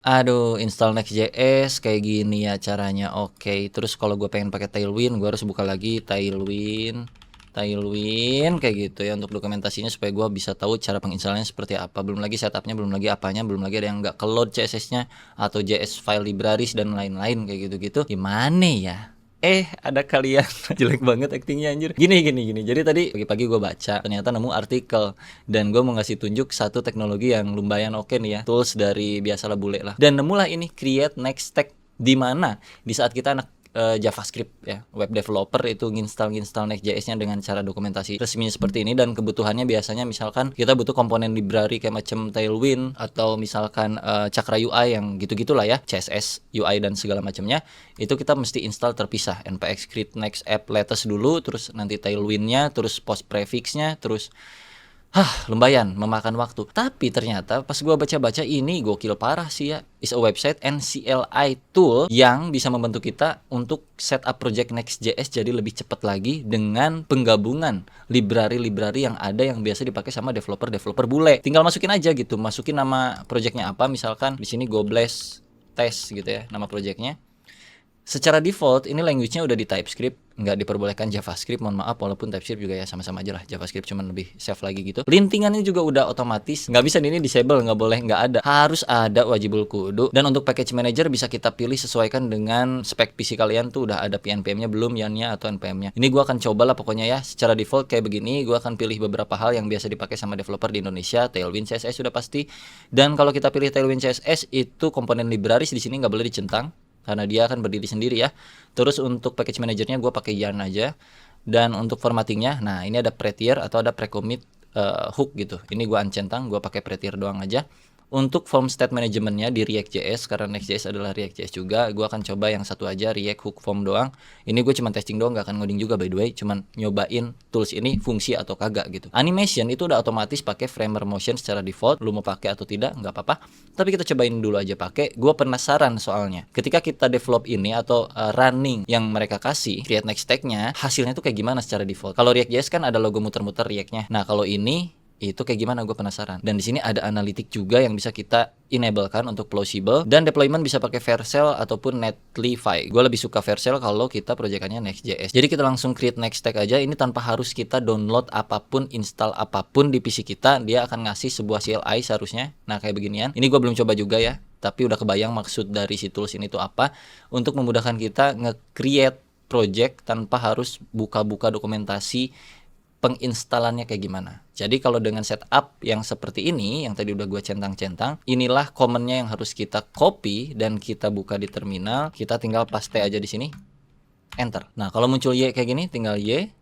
Aduh, install Next.js kayak gini ya caranya. Oke, terus kalau gue pengen pakai Tailwind, gue harus buka lagi Tailwind kayak gitu ya untuk dokumentasinya supaya gue bisa tahu cara penginstalannya seperti apa. Belum lagi setupnya, belum lagi apanya, belum lagi ada yang nggak ke load CSS-nya atau JS file libraries dan lain-lain kayak gitu-gitu. Gimana ya? Ada kalian. Jelek banget actingnya anjir. Gini. Jadi tadi pagi-pagi gue baca, ternyata nemu artikel dan gue mau ngasih tunjuk satu teknologi yang lumayan oke nih ya, tools dari biasalah bule lah. Dan nemulah ini Create Next Tag, di mana di saat kita anak JavaScript ya, web developer itu nginstal Next.js-nya dengan cara dokumentasi resminya seperti ini. Dan kebutuhannya biasanya misalkan kita butuh komponen library kayak macam Tailwind atau misalkan Cakra UI yang gitu-gitulah ya, CSS, UI dan segala macamnya. Itu kita mesti install terpisah, npx create next app latest dulu, terus nanti Tailwind-nya, terus post prefix-nya, terus lumayan memakan waktu. Tapi ternyata pas gua baca-baca ini gokil parah sih ya. Is a website and CLI tool yang bisa membantu kita untuk setup project Next.js jadi lebih cepat lagi dengan penggabungan library-library yang ada yang biasa dipakai sama developer bule. Tinggal masukin aja gitu, masukin nama projectnya apa, misalkan di sini Gobless Test gitu ya nama projectnya. Secara default ini language-nya udah di TypeScript, nggak diperbolehkan JavaScript, mohon maaf, walaupun TypeScript juga ya sama-sama aja lah, JavaScript cuman lebih safe lagi gitu. Lintingannya juga udah otomatis, nggak bisa ini disable, nggak boleh, nggak ada, harus ada, wajibul kudu. Dan untuk package manager bisa kita pilih sesuaikan dengan spek PC kalian tuh udah ada npm-nya belum, YARN-nya atau npm-nya. Ini gua akan coba lah pokoknya ya, secara default kayak begini. Gua akan pilih beberapa hal yang biasa dipakai sama developer di Indonesia. Tailwind CSS sudah pasti. Dan kalau kita pilih Tailwind CSS itu komponen libraries di sini nggak boleh dicentang karena dia akan berdiri sendiri ya. Terus untuk package manajernya gue pakai Yarn aja. Dan untuk formattingnya, nah ini ada prettier atau ada pre-commit hook gitu. Ini gue uncentang, gue pakai prettier doang aja. Untuk form state managementnya di React.js, karena Next.js adalah React.js juga, gue akan coba yang satu aja, React Hook Form doang. Ini gue cuma testing doang, gak akan ngoding juga by the way, cuman nyobain tools ini fungsi atau kagak gitu. Animation itu udah otomatis pakai Framer Motion secara default, lu mau pakai atau tidak nggak apa-apa. Tapi kita cobain dulu aja pakai. Gue penasaran soalnya, ketika kita develop ini atau running yang mereka kasih Create Next Tag-nya, hasilnya tuh kayak gimana secara default. Kalau React.js kan ada logo muter-muter React-nya. Nah kalau ini itu kayak gimana, gue penasaran. Dan di sini ada analitik juga yang bisa kita enablekan untuk plausible, dan deployment bisa pakai Vercel ataupun Netlify. Gue lebih suka Vercel kalau kita proyekannya Next.js. Jadi kita langsung create next tag aja. Ini tanpa harus kita download apapun, install apapun di PC kita, dia akan ngasih sebuah CLI seharusnya. Nah kayak beginian. Ini gue belum coba juga ya, tapi udah kebayang maksud dari si tools ini tuh apa, untuk memudahkan kita nge-create project tanpa harus buka-buka dokumentasi penginstalannya kayak gimana. Jadi kalau dengan setup yang seperti ini, yang tadi udah gue centang-centang, inilah commonnya yang harus kita copy dan kita buka di terminal. Kita tinggal paste aja di sini, enter. Nah kalau muncul Y kayak gini, tinggal Y,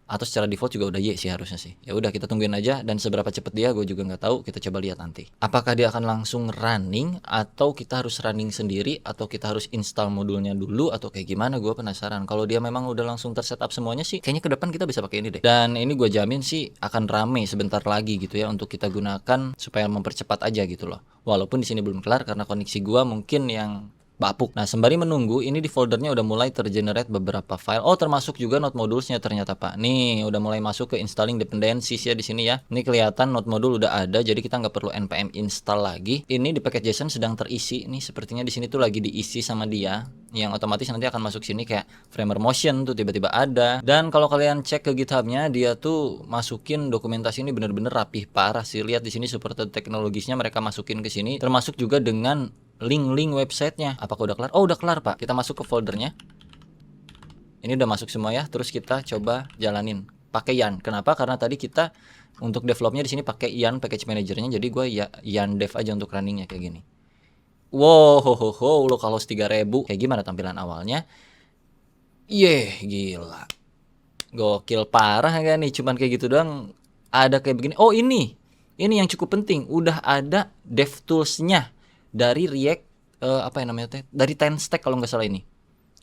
atau secara default juga udah Y sih harusnya sih. Ya udah kita tungguin aja, dan seberapa cepet dia gue juga nggak tahu. Kita coba lihat nanti. Apakah dia akan langsung running atau kita harus running sendiri, atau kita harus install modulnya dulu, atau kayak gimana, gue penasaran. Kalau dia memang udah langsung tersetup semuanya sih, kayaknya ke depan kita bisa pakai ini deh. Dan ini gue jamin sih akan rame sebentar lagi gitu ya untuk kita gunakan supaya mempercepat aja gitu loh. Walaupun di sini belum kelar karena koneksi gue mungkin yang bapuk. Nah sembari menunggu, ini di foldernya udah mulai tergenerate beberapa file. Oh termasuk juga node modulesnya ternyata pak. Nih udah mulai masuk ke installing dependencies ya di sini ya. Ini kelihatan node modul udah ada, jadi kita nggak perlu npm install lagi. Ini di package.json sedang terisi. Nih sepertinya di sini tuh lagi diisi sama dia, yang otomatis nanti akan masuk sini kayak Framer Motion tuh tiba-tiba ada. Dan kalau kalian cek ke GitHub-nya, dia tuh masukin dokumentasi ini bener-bener rapih parah sih. Lihat di sini supported teknologisnya mereka masukin ke sini, termasuk juga dengan link websitenya. Apakah udah kelar? Oh udah kelar pak. Kita masuk ke foldernya. Ini udah masuk semua ya. Terus kita coba jalanin pakai Yarn. Kenapa? Karena tadi kita untuk developnya di sini pakai Yarn package manajernya. Jadi gue ya Yarn dev aja untuk runningnya kayak gini. Wow, lo kalau 3000 kayak gimana tampilan awalnya? Gila. Gokil parah kan nih, cuman kayak gitu doang ada kayak begini. Oh ini yang cukup penting, udah ada DevTools-nya dari React apa yang namanya teh? Dari TenStack kalau nggak salah ini.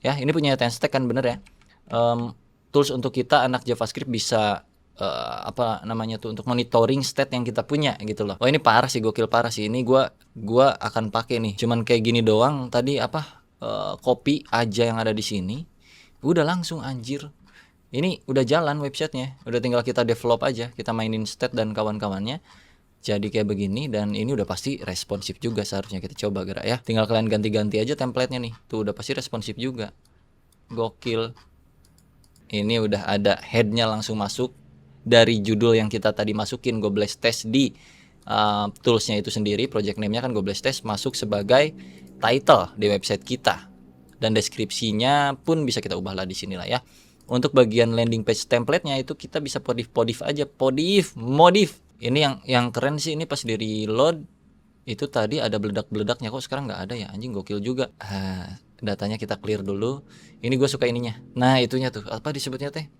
Ya, ini punya TenStack kan bener ya. Tools untuk kita anak JavaScript bisa apa namanya tuh untuk monitoring state yang kita punya gitu loh. Oh ini parah sih, gokil parah sih. Ini gua akan pakai nih. Cuman kayak gini doang tadi apa copy aja yang ada di sini. Udah langsung anjir. Ini udah jalan websitenya, udah tinggal kita develop aja, kita mainin state dan kawan-kawannya. jadi kayak begini, dan ini udah pasti responsif juga. Seharusnya kita coba gerak ya, tinggal kalian ganti-ganti aja template-nya nih, tuh udah pasti responsif juga, gokil. Ini udah ada headnya langsung masuk dari judul yang kita tadi masukin, Gobles Test di toolsnya itu sendiri. Project name-nya kan Gobles Test, masuk sebagai title di website kita, dan deskripsinya pun bisa kita ubah lah di sini lah ya. Untuk bagian landing page template-nya itu kita bisa modif aja, modif. Ini yang keren sih, ini pas di reload itu tadi ada beledak-beledaknya, kok sekarang nggak ada ya, anjing, gokil juga. Datanya kita clear dulu. Ini gue suka ininya, nah itunya tuh apa disebutnya teh,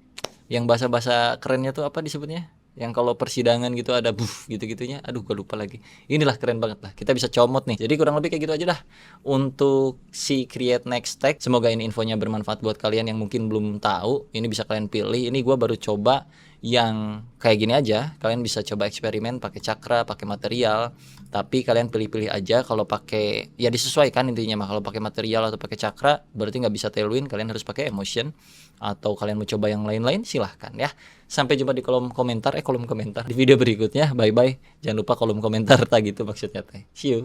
yang bahasa kerennya tuh apa disebutnya, yang kalau persidangan gitu ada buff gitu-gitunya, aduh gue lupa lagi. Inilah keren banget lah, kita bisa comot nih. Jadi kurang lebih kayak gitu aja dah untuk si create next tag. Semoga ini infonya bermanfaat buat kalian yang mungkin belum tahu. Ini bisa kalian pilih, ini gue baru coba yang kayak gini aja. Kalian bisa coba eksperimen pakai cakra, pakai material, tapi kalian pilih-pilih aja. Kalau pakai ya disesuaikan intinya mah. Kalau pakai material atau pakai cakra berarti nggak bisa tailwind, kalian harus pakai emotion. Atau kalian mau coba yang lain-lain, silahkan ya. Sampai jumpa di kolom komentar di video berikutnya. Bye bye. Jangan lupa kolom komentar tag gitu maksudnya teh. See you.